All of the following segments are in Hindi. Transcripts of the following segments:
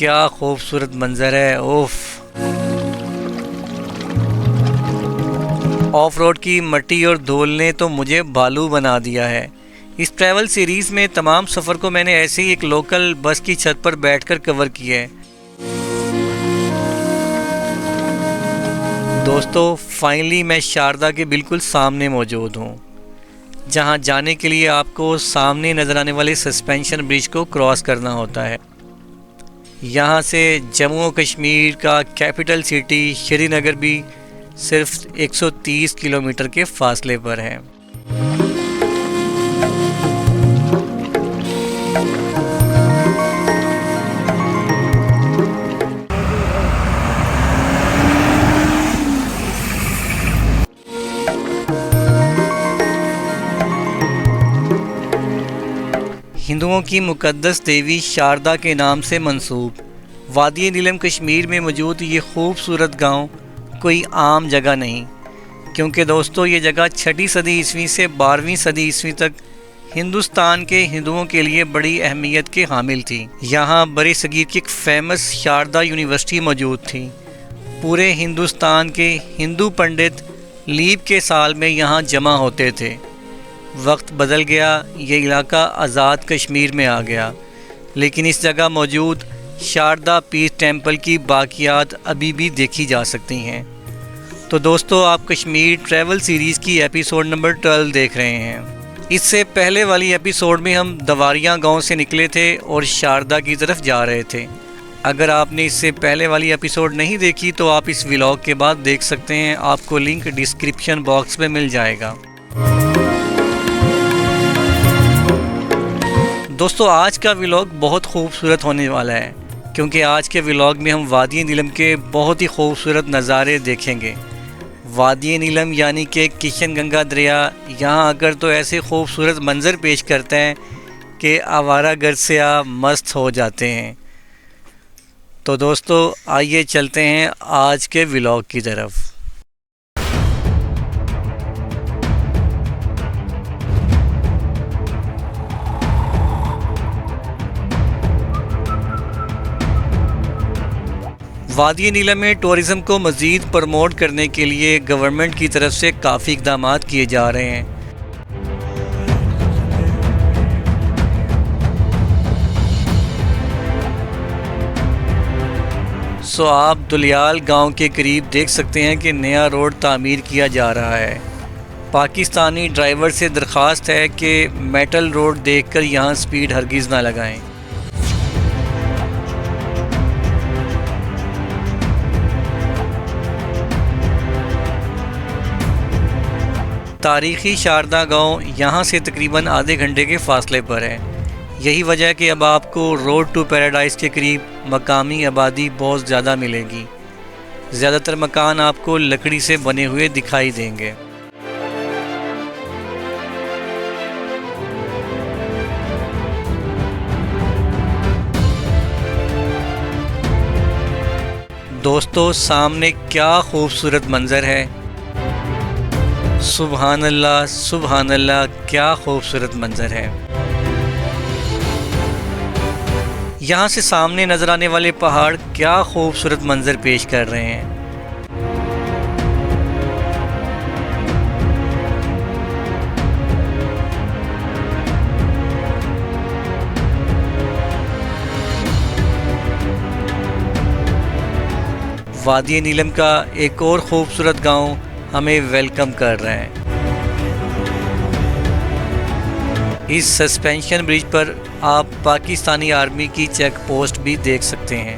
क्या खूबसूरत मंजर है। ओफ, ऑफ रोड की मट्टी और धूल ने तो मुझे भालू बना दिया है। इस ट्रैवल सीरीज़ में तमाम सफ़र को मैंने ऐसे ही एक लोकल बस की छत पर बैठकर कवर किया है। दोस्तों, फाइनली मैं शारदा के बिल्कुल सामने मौजूद हूँ, जहाँ जाने के लिए आपको सामने नज़र आने वाले सस्पेंशन ब्रिज को क्रॉस करना होता है। यहाँ से जम्मू और कश्मीर का कैपिटल सिटी श्रीनगर भी सिर्फ 130 किलोमीटर के फासले पर है। हिंदुओं की मुक़द्दस देवी शारदा के नाम से मंसूब वादी नीलम कश्मीर में मौजूद ये खूबसूरत गांव कोई आम जगह नहीं, क्योंकि दोस्तों ये जगह 6वीं सदी ईस्वी से 12वीं सदी ईस्वी तक हिंदुस्तान के हिंदुओं के लिए बड़ी अहमियत के हामिल थी। यहाँ बड़ी सगीर की एक फेमस शारदा यूनिवर्सिटी मौजूद थी। पूरे हिंदुस्तान के हिंदू पंडित लीप के साल में यहाँ जमा होते थे। वक्त बदल गया, ये इलाका आज़ाद कश्मीर में आ गया, लेकिन इस जगह मौजूद शारदा पीस टेम्पल की बाकियात अभी भी देखी जा सकती हैं। तो दोस्तों, आप कश्मीर ट्रैवल सीरीज़ की एपिसोड नंबर 12 देख रहे हैं। इससे पहले वाली एपिसोड में हम दवारियाँ गांव से निकले थे और शारदा की तरफ जा रहे थे। अगर आपने इससे पहले वाली एपिसोड नहीं देखी तो आप इस व्लॉग के बाद देख सकते हैं, आपको लिंक डिस्क्रिप्शन बॉक्स में मिल जाएगा। दोस्तों, आज का व्लॉग बहुत खूबसूरत होने वाला है, क्योंकि आज के व्लॉग में हम वादी नीलम के बहुत ही खूबसूरत नज़ारे देखेंगे। वादी नीलम यानी कि किशन गंगा दरिया यहाँ आकर तो ऐसे खूबसूरत मंज़र पेश करते हैं कि आवारा गर्द से आप मस्त हो जाते हैं। तो दोस्तों, आइए चलते हैं आज के व्लॉग की तरफ। वादी नीलम में टूरिज़म को मज़ीद प्रमोट करने के लिए गवर्नमेंट की तरफ से काफ़ी इक़दाम किए जा रहे हैं। सो आप दुलियाल गांव के करीब देख सकते हैं कि नया रोड तामीर किया जा रहा है। पाकिस्तानी ड्राइवर से दरख्वास्त है कि मेटल रोड देखकर यहां स्पीड हरगिज़ ना लगाएं। तारीख़ी शारदा गांव यहां से तकरीबन आधे घंटे के फ़ासले पर है। यही वजह है कि अब आपको रोड टू पैराडाइज़ के करीब मकामी आबादी बहुत ज़्यादा मिलेगी। ज़्यादातर मकान आपको लकड़ी से बने हुए दिखाई देंगे। दोस्तों, सामने क्या खूबसूरत मंज़र है। सुभान अल्लाह, सुभान अल्लाह, क्या खूबसूरत मंज़र है। यहाँ से सामने नज़र आने वाले पहाड़ क्या खूबसूरत मंज़र पेश कर रहे हैं। वादी नीलम का एक और खूबसूरत गांव हमें वेलकम कर रहे हैं। इस सस्पेंशन ब्रिज पर आप पाकिस्तानी आर्मी की चेक पोस्ट भी देख सकते हैं।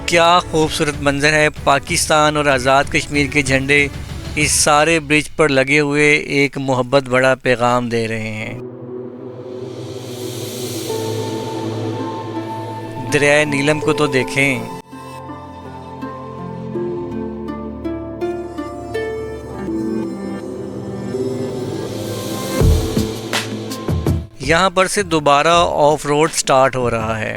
क्या खूबसूरत मंजर है। पाकिस्तान और आज़ाद कश्मीर के झंडे इस सारे ब्रिज पर लगे हुए एक मोहब्बत बड़ा पैगाम दे रहे हैं। दरिया नीलम को तो देखें। यहाँ पर से दोबारा ऑफ रोड स्टार्ट हो रहा है।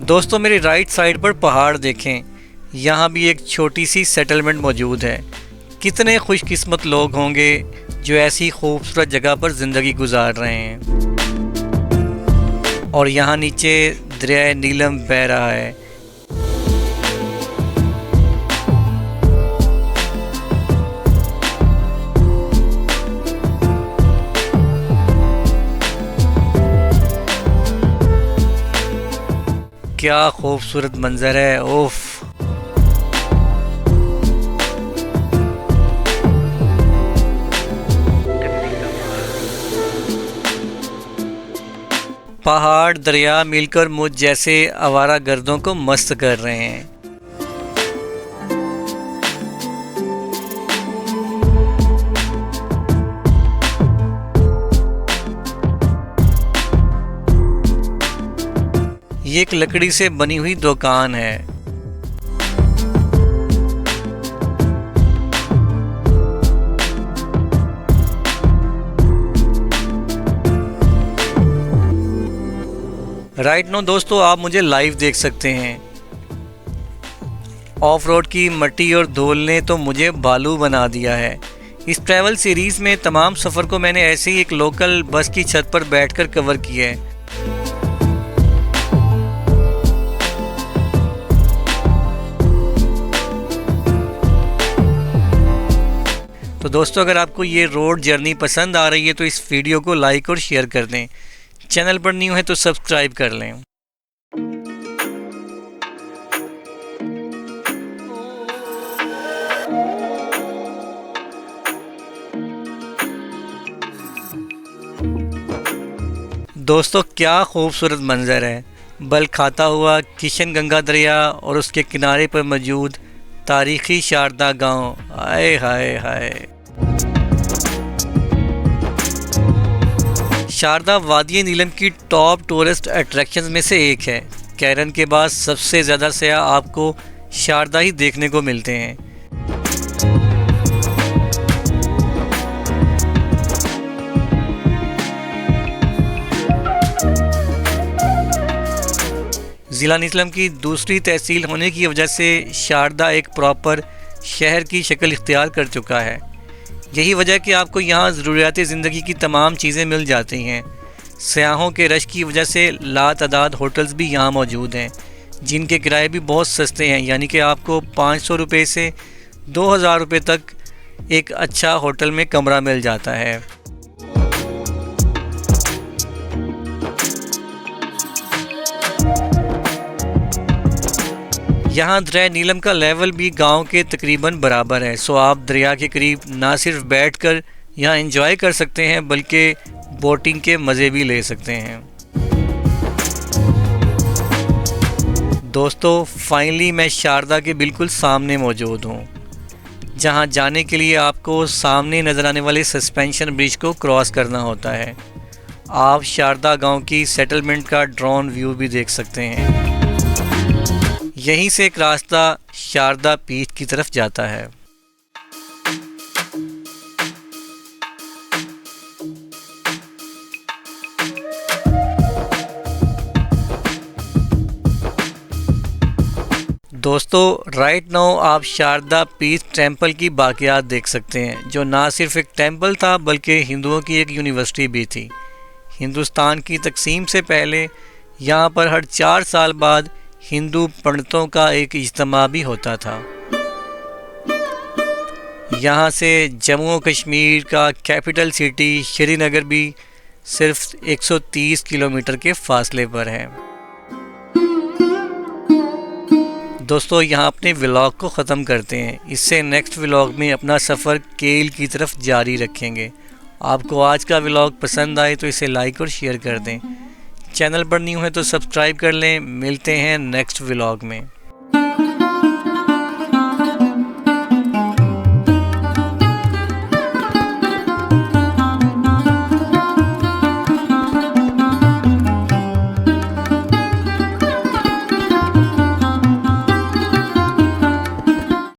दोस्तों मेरी राइट साइड पर पहाड़ देखें, यहाँ भी एक छोटी सी सेटलमेंट मौजूद है। कितने खुशकिस्मत लोग होंगे जो ऐसी खूबसूरत जगह पर ज़िंदगी गुजार रहे हैं। और यहाँ नीचे दरिया नीलम बह रहा है। क्या खूबसूरत मंजर है, ओफ। पहाड़ दरिया मिलकर मुझ जैसे आवारा गर्दों को मस्त कर रहे हैं। ये एक लकड़ी से बनी हुई दुकान है। राइट नो दोस्तों, आप मुझे लाइव देख सकते हैं। ऑफ रोड की मट्टी और धूल ने तो मुझे बालू बना दिया है। इस ट्रैवल सीरीज़ में तमाम सफ़र को मैंने ऐसे ही एक लोकल बस की छत पर बैठकर कवर किया है। तो दोस्तों अगर आपको ये रोड जर्नी पसंद आ रही है तो इस वीडियो को लाइक और शेयर कर दें। चैनल पर न्यू है तो सब्सक्राइब कर लें। दोस्तों क्या खूबसूरत मंजर है। बल खाता हुआ किशन गंगा दरिया और उसके किनारे पर मौजूद तारीखी शारदा गांव। आए हाय हाय। शारदा वादी नीलम की टॉप टूरिस्ट अट्रैक्शंस में से एक है। कैरन के बाद सबसे ज़्यादा सयाह आपको शारदा ही देखने को मिलते हैं। ज़िला नीलम की दूसरी तहसील होने की वजह से शारदा एक प्रॉपर शहर की शक्ल इख्तियार कर चुका है। यही वजह कि आपको यहाँ ज़रूरियाती ज़िंदगी की तमाम चीज़ें मिल जाती हैं। सयाहों के रश की वजह से लातादाद होटल्स भी यहाँ मौजूद हैं, जिनके किराए भी बहुत सस्ते हैं। यानी कि आपको 500 रुपये से 2000 रुपये तक एक अच्छा होटल में कमरा मिल जाता है। यहाँ दरिया नीलम का लेवल भी गांव के तकरीबन बराबर है। सो आप दरिया के करीब ना सिर्फ बैठकर यहाँ एंजॉय कर सकते हैं बल्कि बोटिंग के मज़े भी ले सकते हैं। दोस्तों फाइनली मैं शारदा के बिल्कुल सामने मौजूद हूँ, जहाँ जाने के लिए आपको सामने नज़र आने वाले सस्पेंशन ब्रिज को क्रॉस करना होता है। आप शारदा गांव की सेटलमेंट का ड्रोन व्यू भी देख सकते हैं। यहीं से एक रास्ता शारदा पीच की तरफ जाता है। दोस्तों राइट नाउ आप शारदा पीच टेम्पल की बाकियात देख सकते हैं, जो ना सिर्फ एक टेम्पल था बल्कि हिंदुओं की एक यूनिवर्सिटी भी थी। हिंदुस्तान की तकसीम से पहले यहाँ पर हर 4 साल बाद हिंदू पंडितों का एक इज्तिमा भी होता था। यहाँ से जम्मू कश्मीर का कैपिटल सिटी श्रीनगर भी सिर्फ 130 किलोमीटर के फासले पर है। दोस्तों यहाँ अपने व्लॉग को ख़त्म करते हैं। इससे नेक्स्ट व्लॉग में अपना सफ़र केल की तरफ जारी रखेंगे। आपको आज का व्लॉग पसंद आए तो इसे लाइक और शेयर कर दें। चैनल पर न्यू है तो सब्सक्राइब कर लें। मिलते हैं नेक्स्ट व्लॉग में।